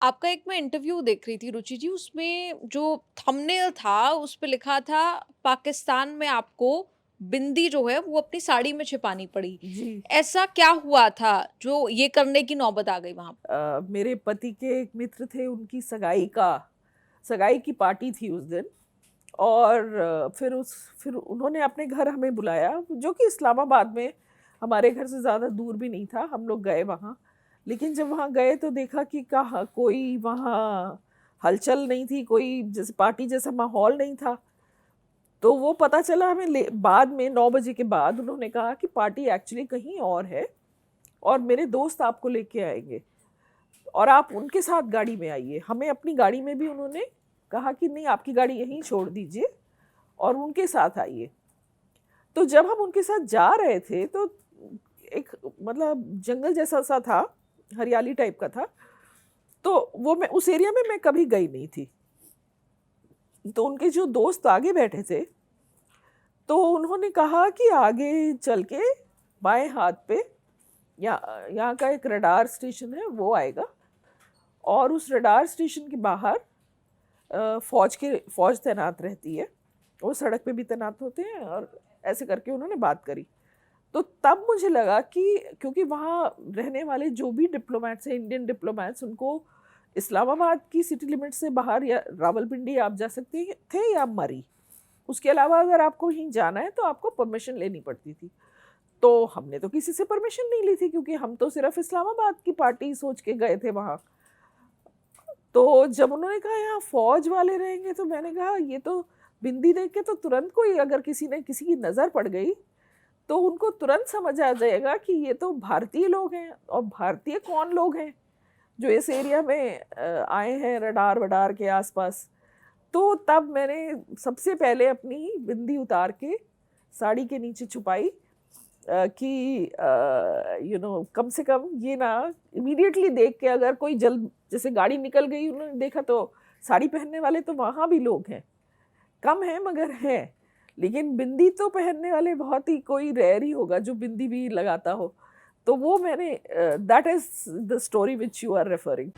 आपका एक मैं इंटरव्यू देख रही थी रुचि जी, उसमें जो थंबनेल था उस पे लिखा था पाकिस्तान में आपको बिंदी जो है वो अपनी साड़ी में छिपानी पड़ी। जी। ऐसा क्या हुआ था जो ये करने की नौबत आ गई वहाँ पे? मेरे पति के एक मित्र थे, उनकी सगाई की पार्टी थी उस दिन। और फिर उन्होंने अपने घर हमें बुलाया, जो कि इस्लामाबाद में हमारे घर से ज़्यादा दूर भी नहीं था। हम लोग गए वहाँ, लेकिन जब वहाँ गए तो देखा कि कहाँ कोई वहाँ हलचल नहीं थी, कोई जैसे पार्टी जैसा माहौल नहीं था। तो वो पता चला हमें बाद में 9 बजे के बाद उन्होंने कहा कि पार्टी एक्चुअली कहीं और है और मेरे दोस्त आपको लेके आएंगे और आप उनके साथ गाड़ी में आइए। हमें अपनी गाड़ी में भी उन्होंने कहा कि नहीं, आपकी गाड़ी यहीं छोड़ दीजिए और उनके साथ आइए। तो जब हम उनके साथ जा रहे थे तो एक मतलब जंगल जैसा सा था, हरियाली टाइप का था। तो वो मैं उस एरिया में मैं कभी गई नहीं थी। तो उनके जो दोस्त आगे बैठे थे, तो उन्होंने कहा कि आगे चल के बाएं हाथ पे यहाँ का एक रडार स्टेशन है, वो आएगा और उस रडार स्टेशन के बाहर फौज तैनात रहती है। वो सड़क पे भी तैनात होते हैं और ऐसे करके उन्होंने बात करी। तो तब मुझे लगा कि क्योंकि वहाँ रहने वाले जो भी डिप्लोमेट्स हैं, इंडियन डिप्लोमेट्स, उनको इस्लामाबाद की सिटी लिमिट से बाहर या रावलपिंडी आप जा सकते थे या मरी। उसके अलावा अगर आपको कहीं जाना है तो आपको परमिशन लेनी पड़ती थी। तो हमने तो किसी से परमिशन नहीं ली थी, क्योंकि हम तो सिर्फ इस्लामाबाद की पार्टी सोच के गए थे वहाँ। तो जब उन्होंने कहा यहाँ फौज वाले रहेंगे, तो मैंने कहा ये तो बिंदी देख के तो तुरंत कोई अगर किसी की नज़र पड़ गई तो उनको तुरंत समझ आ जाएगा कि ये तो भारतीय लोग हैं। और भारतीय कौन लोग हैं जो इस एरिया में आए हैं रडार वडार के आसपास। तो तब मैंने सबसे पहले अपनी बिंदी उतार के साड़ी के नीचे छुपाई, कि कम से कम ये ना इमीडिएटली देख के अगर कोई जल्द जैसे गाड़ी निकल गई, उन्होंने देखा तो साड़ी पहनने वाले तो वहाँ भी लोग हैं, कम हैं मगर हैं। लेकिन बिंदी तो पहनने वाले बहुत ही कोई रेयर ही होगा जो बिंदी भी लगाता हो। तो वो मैंने that is the story which you are referring.